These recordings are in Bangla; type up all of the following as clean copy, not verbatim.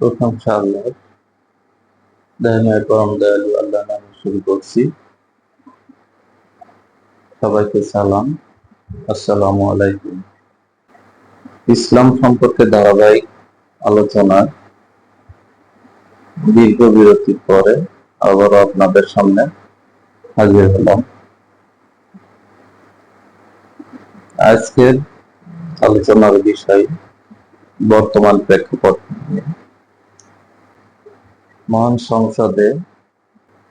প্রশংসা আল্লাহর। দয়াময় পরম দয়ালু আল্লাহ নামে শুরু করছি। সবাইকে সালাম, আসসালামু আলাইকুম। ইসলাম সম্পর্কে ধারাবাহিক আলোচনার দীর্ঘ বিরতির পরে আবারও আপনাদের সামনে হাজির হলাম। আজকের আলোচনার বিষয় বর্তমান প্রেক্ষাপট নিয়ে। মহান সংসদে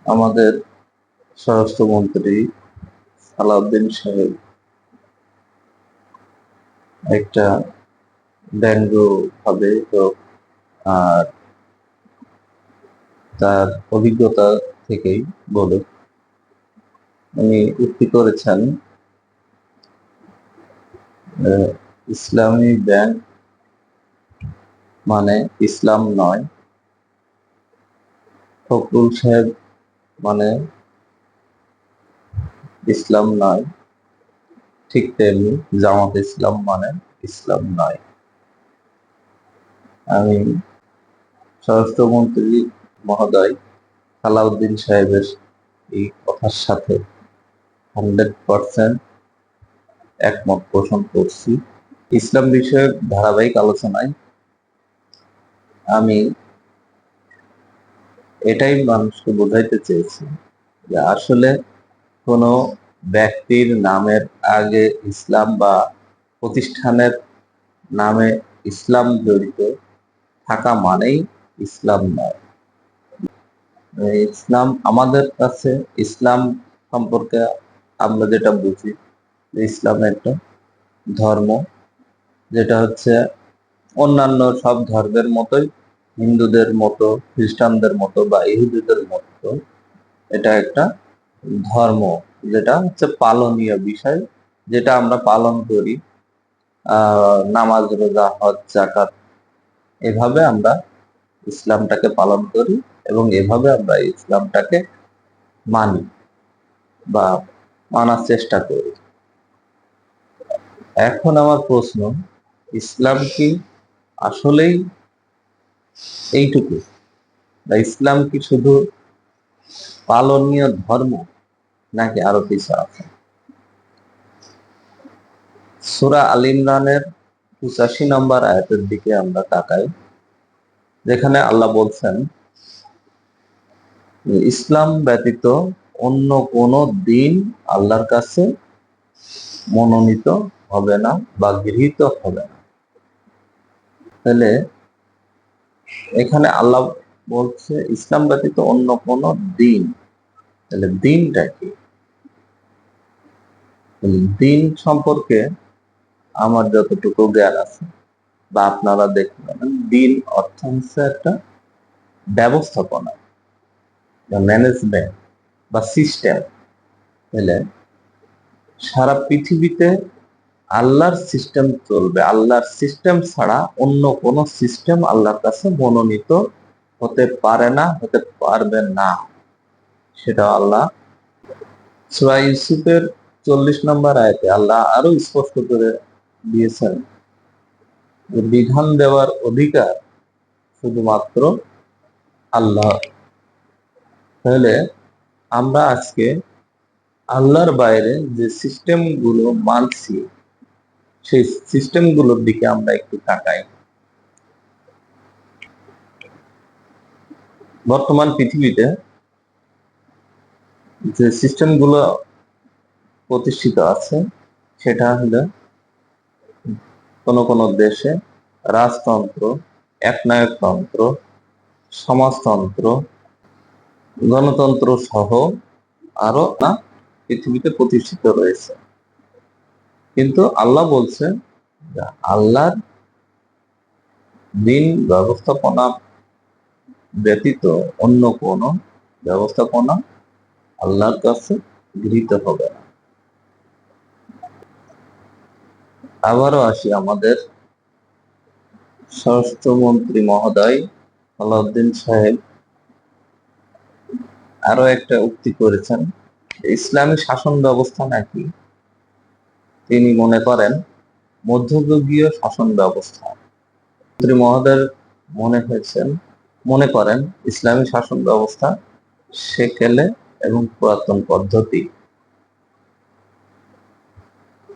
আমাদের স্বরাষ্ট্রমন্ত্রী সালাউদ্দিন সাহেব একটা ব্যঙ্গ ভাবে হোক আর তার অভিজ্ঞতা থেকেই বলে উনি উক্তি করেছেন, ইসলামী ব্যাংক মানে ইসলাম নয়, ফখরুল সাহেব মানে ইসলাম নয়, ঠিক তেমনি জামাত ইসলাম মানে ইসলাম নয়। আমি স্বরাষ্ট্রমন্ত্রী মহোদয় সালাউদ্দিন সাহেবের এই কথার সাথে 100% একমত পোষণ করছি। ইসলাম বিষয়ক ধারাবাহিক আলোচনায় আমি এটাই মানুষকে বোঝাইতে চেয়েছি যে আসলে কোনো ব্যক্তির নামের আগে ইসলাম বা প্রতিষ্ঠানের নামে ইসলাম জড়িত থাকা মানেই ইসলাম নয়। ইসলাম আমাদের কাছে, ইসলাম সম্পর্কে আমরা যেটা বুঝি যে ইসলাম একটা ধর্ম, যেটা হচ্ছে অন্যান্য সব ধর্মের মতোই, হিন্দুদের মতো, খ্রিস্টানদের মতো বা ইহুদিদের মতো এটা একটা ধর্ম, যেটা হচ্ছে পালনীয় বিষয়, যেটা আমরা পালন করি। নামাজ, রোজা, হজ, যাকাত, এভাবে আমরা ইসলামটাকে পালন করি এবং এভাবে আমরা ইসলামটাকে মানি বা মানার চেষ্টা করি। এখন আমার প্রশ্ন, ইসলাম কি আসলেই এইটুকু, বা ইসলাম কি শুধু পালনীয় ধর্ম নাকি আরো কিছু আছে? সূরা আল ইমরানের 85 নম্বর আয়াতের দিকে আমরা তাকাই, যেখানে আল্লাহ বলছেন, ইসলাম ব্যতীত অন্য কোন দিন আল্লাহর কাছে মনোনীত হবে না বা গৃহীত হবে না। তাহলে এখানে আল্লাহ বলছে ইসলাম ব্যতীত অন্য কোন দিন, তাহলে দিনটা কি? দিন সম্পর্কে আমার যতটুকু জ্ঞান আছে বা আপনারা দেখতে পাবেন, দিন অর্থ হচ্ছে একটা ব্যবস্থাপনা, ম্যানেজমেন্ট বা সিস্টেম। তাহলে সারা পৃথিবীতে আল্লাহর সিস্টেম চলবে, আল্লাহর সিস্টেম ছাড়া অন্য কোন সিস্টেম আল্লাহর কাছে মনোনীত হতে পারে না, হতে পারবে না। সেটা আল্লাহ সূরা ইউসুফের 40 নম্বর আয়াতে আল্লাহ আরো স্পষ্ট করে দিয়েছেন যে বিধান দেওয়ার অধিকার শুধুমাত্র আল্লাহ। তাহলে আমরা আজকে আল্লাহর বাইরে যে সিস্টেম গুলো মানছি, সেই সিস্টেম গুলোর দিকে আমরা একটু তাকাই। বর্তমান পৃথিবীতে যে সিস্টেম গুলো প্রতিষ্ঠিত আছে, সেটা হলো কোন কোন দেশে রাজতন্ত্র, একনায়কতন্ত্র, সমাজতন্ত্র, গণতন্ত্র সহ আরো না পৃথিবীতে প্রতিষ্ঠিত রয়েছে। কিন্তু আল্লাহ বলছে যে আল্লাহর দিন ব্যবস্থাপনা ব্যতীত অন্য কোন ব্যবস্থাপনা আল্লাহর কাছে গৃহীত হবে না। আবারও আসি, আমাদের স্বরাষ্ট্রমন্ত্রী মহোদয় সালাউদ্দিন সাহেব আরো একটা উক্তি করেছেন, ইসলামী শাসন ব্যবস্থা নাকি তিনি মনে করেন মধ্যযুগীয় শাসন ব্যবস্থা। মন্ত্রী মহোদয়ের মনে করেন ইসলামী শাসন ব্যবস্থা সেকেলে এবং পুরাতন পদ্ধতি।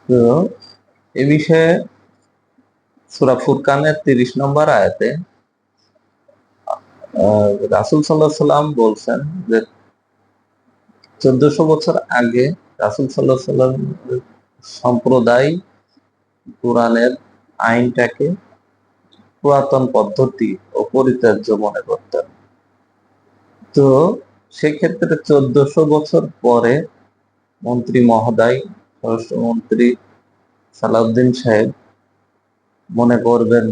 তো এ বিষয়ে সূরা ফুরকানের 30 নম্বর আয়াতে রাসূল সাল্লাল্লাহু আলাইহি সাল্লাম বলছেন যে 1400 বছর আগে রাসূল সাল্লাল্লাহু আলাইহি সাল্লাম সম্প্রদায় কোরআনের আইনটাকে পুরাতন পদ্ধতি ও পরিত্যাজ্য মনে করতেন। তো সেক্ষেত্রে 1400 বছর পরে মন্ত্রী মহোদয়, স্বরাষ্ট্রমন্ত্রী সালাউদ্দিন সাহেব মনে করবেন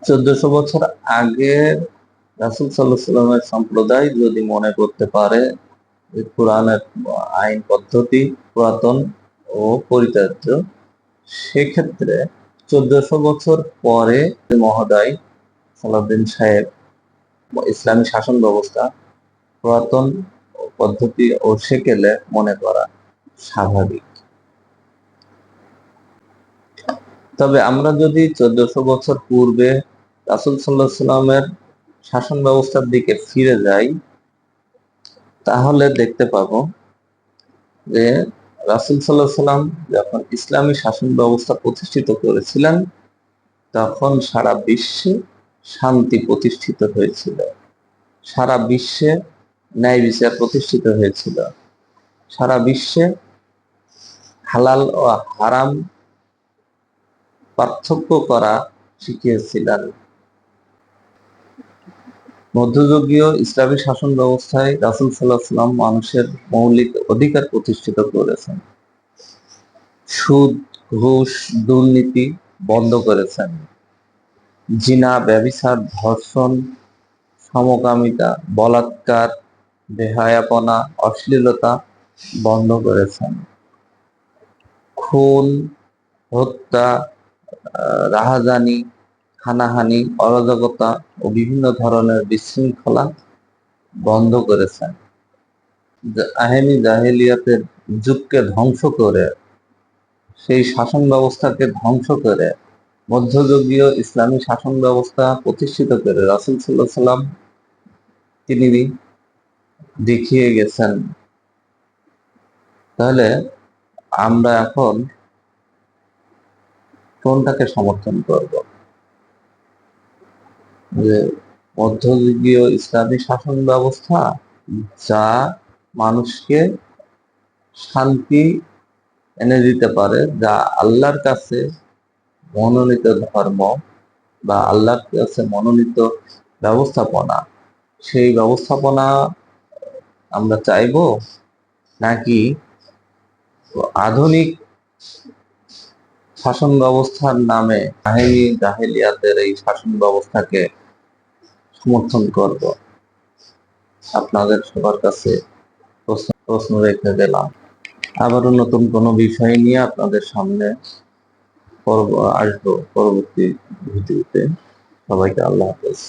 1400 বছর আগের রাসূল সাল্লাল্লাহু আলাইহি সাল্লামের সম্প্রদায় যদি মনে করতে পারে যে কোরআনের আইন পদ্ধতি পুরাতন ও পরিত্যাজ্য, সেক্ষেত্রে 1400 বছর পরে মহোদয় সালাউদ্দিন সাহেব ইসলামী শাসন ব্যবস্থা পুরাতন পদ্ধতি ও সেকেলে মনে করা স্বাভাবিক। তবে আমরা যদি 1400 বছর পূর্বে রাসূল সাল্লাল্লাহু আলাইহি সাল্লামের শাসন ব্যবস্থার দিকে ফিরে যাই, তাহলে দেখতে পাবো যে রাসূল সাল্লাল্লাহু আলাইহি সাল্লাম যখন ইসলামী শাসন ব্যবস্থা প্রতিষ্ঠিত করেছিলেন, তখন সারা বিশ্বে শান্তি প্রতিষ্ঠিত হয়েছিল, সারা বিশ্বে ন্যায় বিচার প্রতিষ্ঠিত হয়েছিল, সারা বিশ্বে হালাল ও হারাম পার্থক্য করা শিখিয়েছিলেন। মধ্যযুগীয় ইসলামী শাসন ব্যবস্থায় রাসূল সাল্লাল্লাহু আলাইহি সাল্লাম মানুষের মৌলিক অধিকার প্রতিষ্ঠিত করেছেন, সুদ, ঘুষ, দুর্নীতি বন্ধ করেছেন, জিনা, ব্যভিচার, ধর্ষণ, সমকামিতা, বলাৎকার, বেহায়াপনা, অশ্লীলতা বন্ধ করেছেন, খুন, হত্যা, রাহাজানি, হানাহানি, অরাজকতা ও বিভিন্ন ধরনের বিশৃঙ্খলা বন্ধ করেছেন। আহেনি জাহেলিয়াতের যুগকে ধ্বংস করে, সেই শাসন ব্যবস্থাকে ধ্বংস করে মধ্যযুগীয় ইসলামী শাসন ব্যবস্থা প্রতিষ্ঠিত করে রাসূল সাল্লাল্লাহু আলাইহি সাল্লাম তিনি দেখিয়ে গেছেন। তাহলে আমরা এখন কোনটাকে সমর্থন করব? যে মধ্যযুগীয় ইসলামী শাসন ব্যবস্থা, যা মানুষকে শান্তি এনে দিতে পারে, যা আল্লাহর কাছে মনোনীত ধর্ম বা আল্লাহর কাছে মনোনীত ব্যবস্থাপনা, সেই ব্যবস্থাপনা আমরা চাইবো, নাকি আধুনিক শাসন ব্যবস্থার নামে আহেনি জাহেলিয়াতের এই শাসন ব্যবস্থাকে সমর্থন করব? আপনাদের সবার কাছে প্রশ্ন রেখে দিলাম। আবারও নতুন কোনো বিষয় নিয়ে আপনাদের সামনে আসবো পরবর্তী ভিডিওতে। সবাইকে আল্লাহ হাফেজ।